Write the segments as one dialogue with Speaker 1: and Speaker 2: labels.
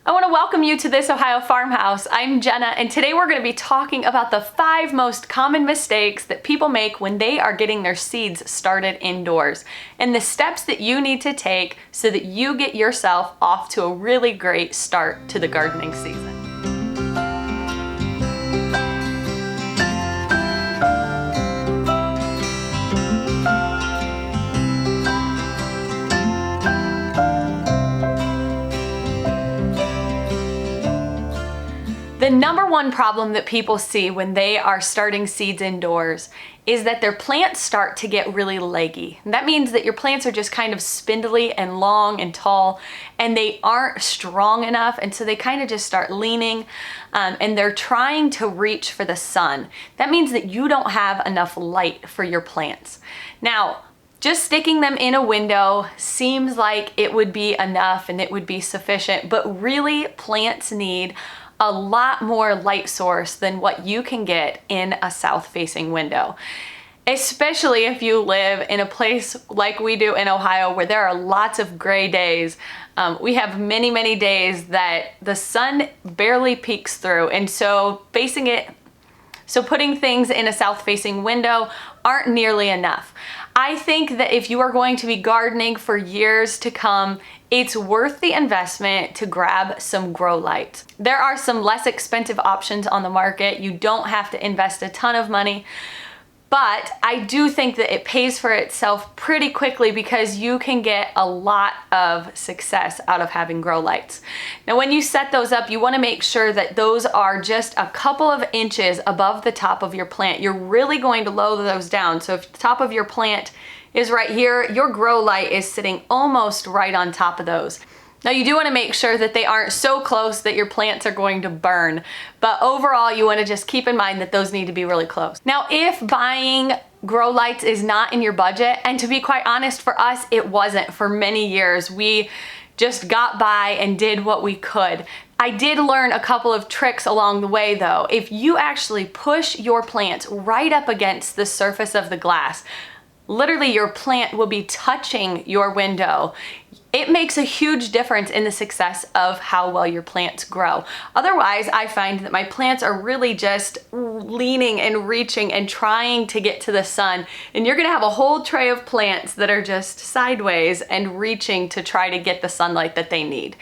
Speaker 1: I want to welcome you to This Ohio Farmhouse. I'm Jenna, and today we're going to be talking about the 5 most common mistakes that people make when they are getting their seeds started indoors, and the steps that you need to take so that you get yourself off to a really great start to the gardening season. The number one problem that people see when they are starting seeds indoors is that their plants start to get really leggy. That means that your plants are just kind of spindly and long and tall, and they aren't strong enough, and so they kind of just start leaning, and they're trying to reach for the sun. That means that you don't have enough light for your plants. Now, just sticking them in a window seems like it would be enough and it would be sufficient, but really plants need a lot more light source than what you can get in a south-facing window. Especially if you live in a place like we do in Ohio where there are lots of gray days. We have many days that the sun barely peeks through, and so putting things in a south-facing window aren't nearly enough. I think that if you are going to be gardening for years to come, it's worth the investment to grab some grow lights. There are some less expensive options on the market. You don't have to invest a ton of money, but I do think that it pays for itself pretty quickly because you can get a lot of success out of having grow lights. Now, when you set those up, you want to make sure that those are just a couple of inches above the top of your plant. You're really going to lower those down. So if the top of your plant is right here, your grow light is sitting almost right on top of those. Now, you do want to make sure that they aren't so close that your plants are going to burn, but overall you want to just keep in mind that those need to be really close. Now, if buying grow lights is not in your budget, and to be quite honest, for us it wasn't for many years, we just got by and did what we could. I did learn a couple of tricks along the way though. If you actually push your plants right up against the surface of the glass, literally your plant will be touching your window. It makes a huge difference in the success of how well your plants grow. Otherwise, I find that my plants are really just leaning and reaching and trying to get to the sun, and you're gonna have a whole tray of plants that are just sideways and reaching to try to get the sunlight that they need.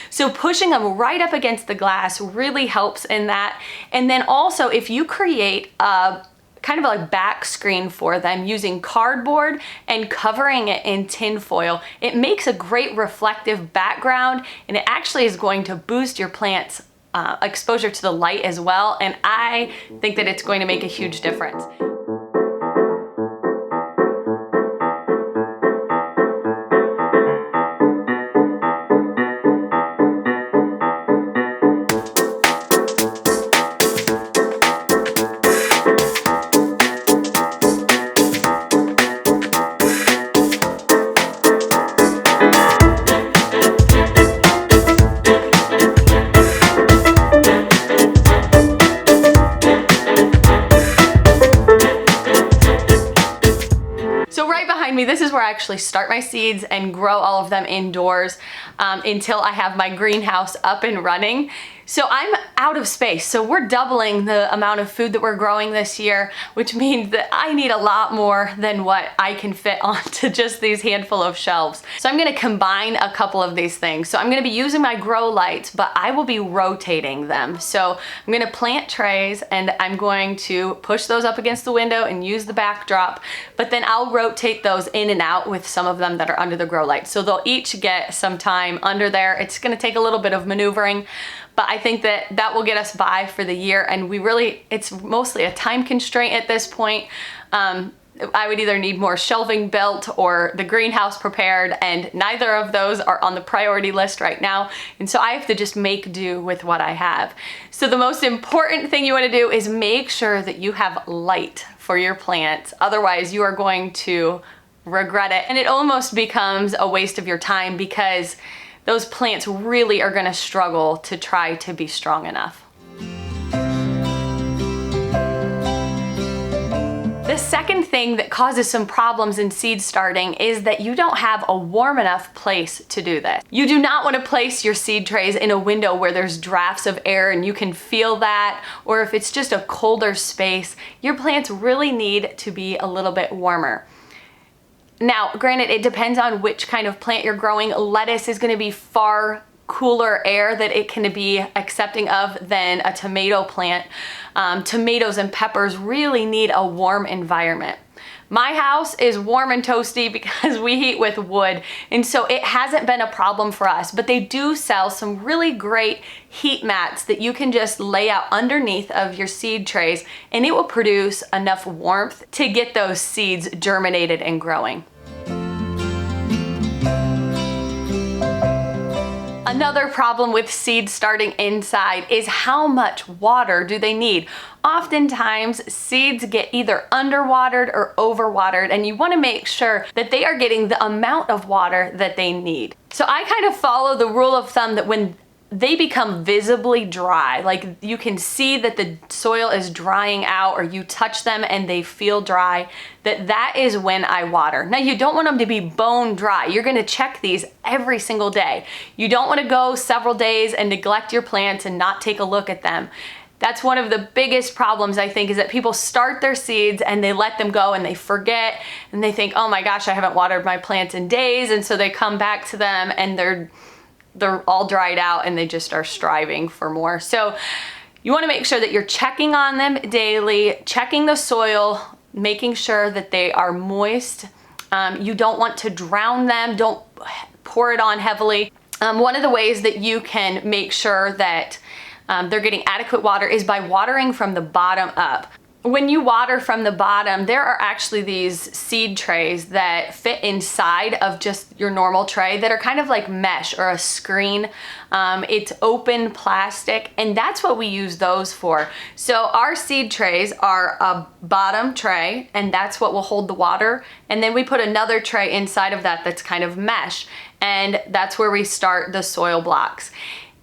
Speaker 1: So pushing them right up against the glass really helps in that. And then also, if you create a kind of a back screen for them using cardboard and covering it in tin foil, it makes a great reflective background, and it actually is going to boost your plants' exposure to the light as well, and I think that it's going to make a huge difference. This is where I actually start my seeds and grow all of them indoors until I have my greenhouse up and running. So I'm out of space. So we're doubling the amount of food that we're growing this year, which means that I need a lot more than what I can fit onto just these handful of shelves. So I'm gonna combine a couple of these things. So I'm gonna be using my grow lights, but I will be rotating them. So I'm gonna plant trays and I'm going to push those up against the window and use the backdrop, but then I'll rotate those in and out with some of them that are under the grow light. So they'll each get some time under there. It's gonna take a little bit of maneuvering, but I think that that will get us by for the year, and it's mostly a time constraint at this point. I would either need more shelving built or the greenhouse prepared, and neither of those are on the priority list right now, and so I have to just make do with what I have. So the most important thing you want to do is make sure that you have light for your plants, otherwise you are going to regret it, and it almost becomes a waste of your time because those plants really are going to struggle to try to be strong enough. The The second thing that causes some problems in seed starting is that you don't have a warm enough place to do this. You do not want to place your seed trays in a window where there's drafts of air and you can feel that, or if it's just a colder space. Your plants really need to be a little bit warmer. Now, granted, it depends on which kind of plant you're growing. Lettuce is going to be far cooler air that it can be accepting of than a tomato plant. Tomatoes and peppers really need a warm environment. My house is warm and toasty because we heat with wood, and so it hasn't been a problem for us, but they do sell some really great heat mats that you can just lay out underneath of your seed trays, and it will produce enough warmth to get those seeds germinated and growing. Another problem with seed starting inside is how much water do they need? Oftentimes, seeds get either underwatered or overwatered, and you want to make sure that they are getting the amount of water that they need. So I kind of follow the rule of thumb that when they become visibly dry, like you can see that the soil is drying out, or you touch them and they feel dry, that is when I water. Now, you don't want them to be bone dry. You're going to check these every single day. You don't want to go several days and neglect your plants and not take a look at them. That's one of the biggest problems, I think, is that people start their seeds and they let them go and they forget and they think, oh my gosh, I haven't watered my plants in days, and so they come back to them and they're all dried out and they just are striving for more. So you want to make sure that you're checking on them daily, checking the soil, making sure that they are moist. You don't want to drown them. Don't pour it on heavily. One of the ways that you can make sure that they're getting adequate water is by watering from the bottom up. When you water from the bottom, there are actually these seed trays that fit inside of just your normal tray that are kind of like mesh or a screen. It's open plastic, and that's what we use those for. So our seed trays are a bottom tray, and that's what will hold the water. And then we put another tray inside of that that's kind of mesh, and that's where we start the soil blocks.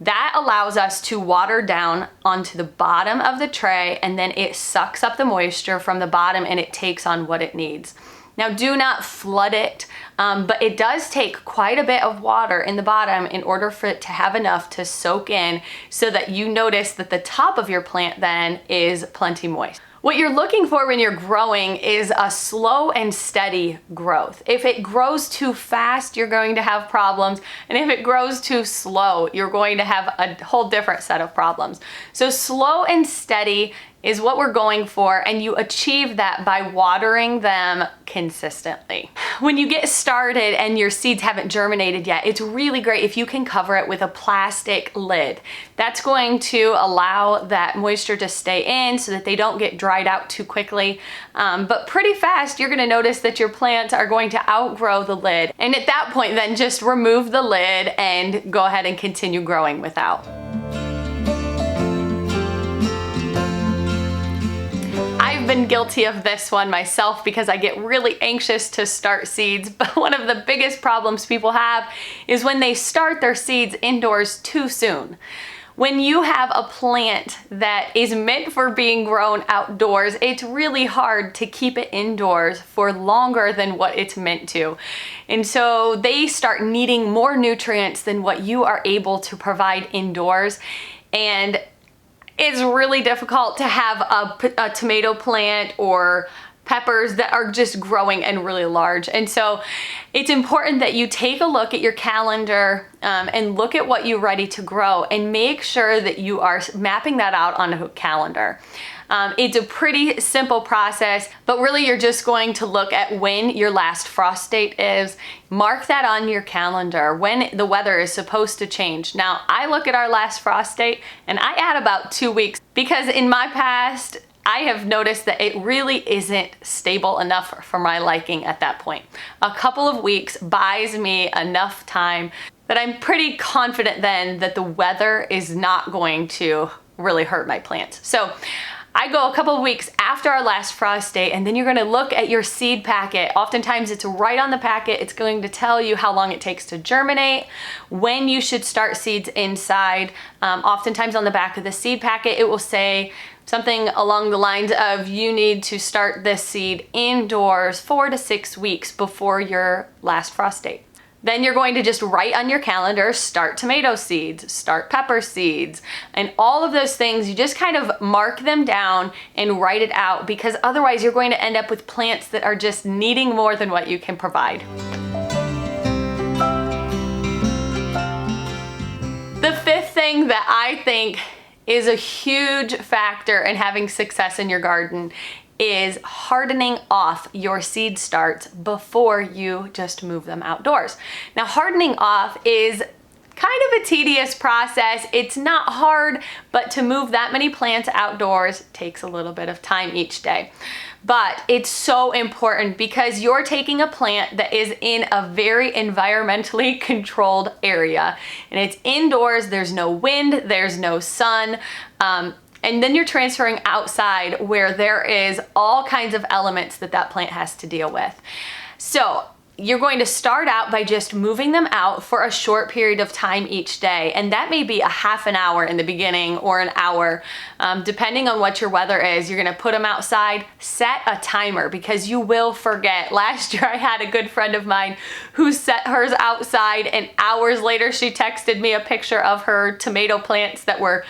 Speaker 1: That allows us to water down onto the bottom of the tray, and then it sucks up the moisture from the bottom and it takes on what it needs. Now, do not flood it, but it does take quite a bit of water in the bottom in order for it to have enough to soak in, so that you notice that the top of your plant then is plenty moist. What you're looking for when you're growing is a slow and steady growth. If it grows too fast, you're going to have problems. And if it grows too slow, you're going to have a whole different set of problems. So slow and steady is what we're going for, and you achieve that by watering them consistently. When you get started and your seeds haven't germinated yet, it's really great if you can cover it with a plastic lid. That's going to allow that moisture to stay in so that they don't get dried out too quickly. But pretty fast, you're gonna notice that your plants are going to outgrow the lid. And at that point, then just remove the lid and go ahead and continue growing without. I've been guilty of this one myself because I get really anxious to start seeds, but one of the biggest problems people have is when they start their seeds indoors too soon. When you have a plant that is meant for being grown outdoors, it's really hard to keep it indoors for longer than what it's meant to. And so they start needing more nutrients than what you are able to provide indoors. And it's really difficult to have a tomato plant or peppers that are just growing and really large. And so it's important that you take a look at your calendar and look at what you're ready to grow and make sure that you are mapping that out on a calendar. It's a pretty simple process, but really you're just going to look at when your last frost date is. Mark that on your calendar, when the weather is supposed to change. Now, I look at our last frost date and I add about 2 weeks, because in my past, I have noticed that it really isn't stable enough for my liking at that point. A couple of weeks buys me enough time that I'm pretty confident then that the weather is not going to really hurt my plants. So I go a couple of weeks after our last frost date, and then you're gonna look at your seed packet. Oftentimes it's right on the packet. It's going to tell you how long it takes to germinate, when you should start seeds inside. Oftentimes on the back of the seed packet, it will say something along the lines of you need to start this seed indoors 4 to 6 weeks before your last frost date. Then you're going to just write on your calendar, start tomato seeds, start pepper seeds, and all of those things, you just kind of mark them down and write it out, because otherwise you're going to end up with plants that are just needing more than what you can provide. The fifth thing that I think is a huge factor in having success in your garden is hardening off your seed starts before you just move them outdoors. Now, hardening off is kind of a tedious process. It's not hard, but to move that many plants outdoors takes a little bit of time each day. But it's so important because you're taking a plant that is in a very environmentally controlled area, and it's indoors, there's no wind, there's no sun, and then you're transferring outside where there is all kinds of elements that that plant has to deal with. So you're going to start out by just moving them out for a short period of time each day. And that may be a half an hour in the beginning or an hour, depending on what your weather is. You're gonna put them outside, set a timer because you will forget. Last year I had a good friend of mine who set hers outside, and hours later she texted me a picture of her tomato plants that were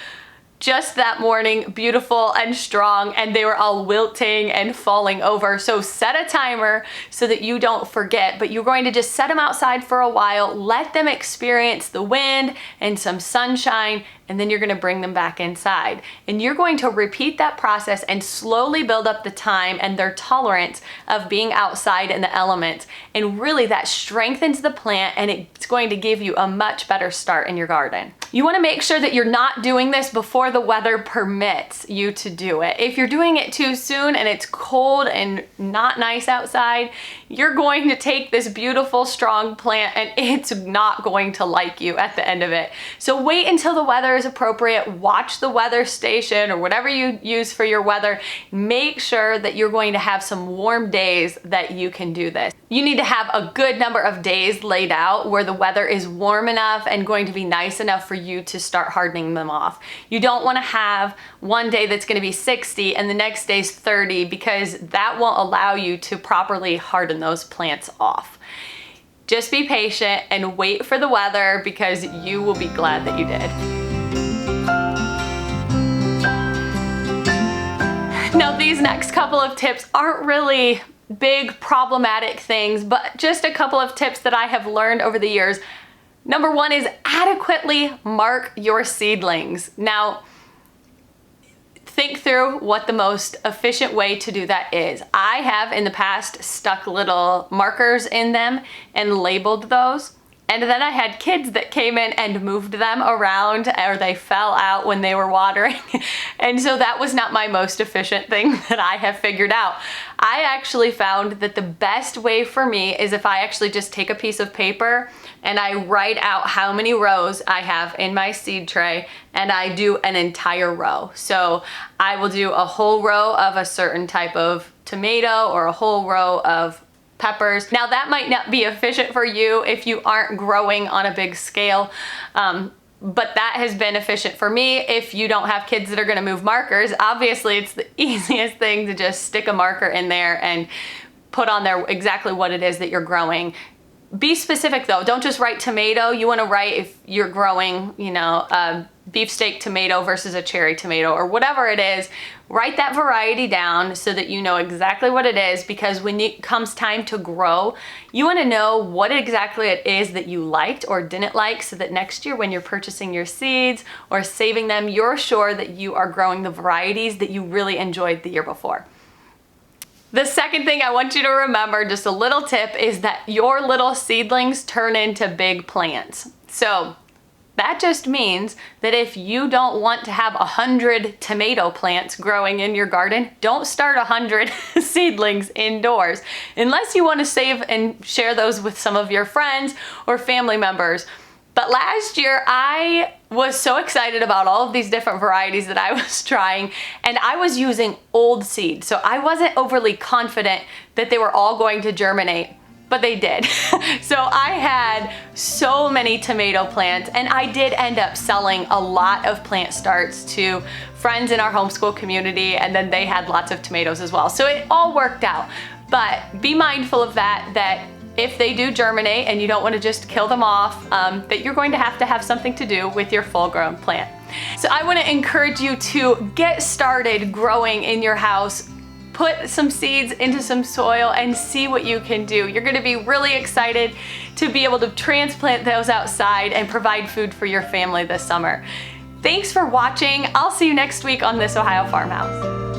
Speaker 1: just that morning, beautiful and strong, and they were all wilting and falling over. So set a timer so that you don't forget, but you're going to just set them outside for a while, let them experience the wind and some sunshine, and then you're gonna bring them back inside. And you're going to repeat that process and slowly build up the time and their tolerance of being outside in the elements. And really that strengthens the plant, and it's going to give you a much better start in your garden. You wanna make sure that you're not doing this before the weather permits you to do it. If you're doing it too soon and it's cold and not nice outside, you're going to take this beautiful, strong plant and it's not going to like you at the end of it. So wait until the weather is appropriate. Watch the weather station or whatever you use for your weather. Make sure that you're going to have some warm days that you can do this. You need to have a good number of days laid out where the weather is warm enough and going to be nice enough for you to start hardening them off. You don't want to have one day that's going to be 60 and the next day's 30, because that won't allow you to properly harden those plants off. Just be patient and wait for the weather, because you will be glad that you did. Now, these next couple of tips aren't really big problematic things, but just a couple of tips that I have learned over the years. Number one is adequately mark your seedlings. Now, think through what the most efficient way to do that is. I have in the past stuck little markers in them and labeled those. And then I had kids that came in and moved them around, or they fell out when they were watering. And so that was not my most efficient thing that I have figured out. I actually found that the best way for me is if I actually just take a piece of paper and I write out how many rows I have in my seed tray, and I do an entire row. So I will do a whole row of a certain type of tomato or a whole row of peppers. Now that might not be efficient for you if you aren't growing on a big scale, but that has been efficient for me. If you don't have kids that are gonna move markers, obviously it's the easiest thing to just stick a marker in there and put on there exactly what it is that you're growing. Be specific though, don't just write tomato. You wanna write if you're growing, you know, a beefsteak tomato versus a cherry tomato or whatever it is. Write that variety down so that you know exactly what it is, because when it comes time to grow, you wanna know what exactly it is that you liked or didn't like, so that next year when you're purchasing your seeds or saving them, you're sure that you are growing the varieties that you really enjoyed the year before. The second thing I want you to remember, just a little tip, is that your little seedlings turn into big plants. So that just means that if you don't want to have 100 tomato plants growing in your garden, don't start 100 seedlings indoors, unless you want to save and share those with some of your friends or family members. But last year I was so excited about all of these different varieties that I was trying, and I was using old seed, so I wasn't overly confident that they were all going to germinate, but they did. So I had so many tomato plants, and I did end up selling a lot of plant starts to friends in our homeschool community, and then they had lots of tomatoes as well. So it all worked out, but be mindful of that if they do germinate and you don't want to just kill them off, that you're going to have something to do with your full-grown plant. So I want to encourage you to get started growing in your house. Put some seeds into some soil and see what you can do. You're going to be really excited to be able to transplant those outside and provide food for your family this summer. Thanks for watching. I'll see you next week on This Ohio Farmhouse.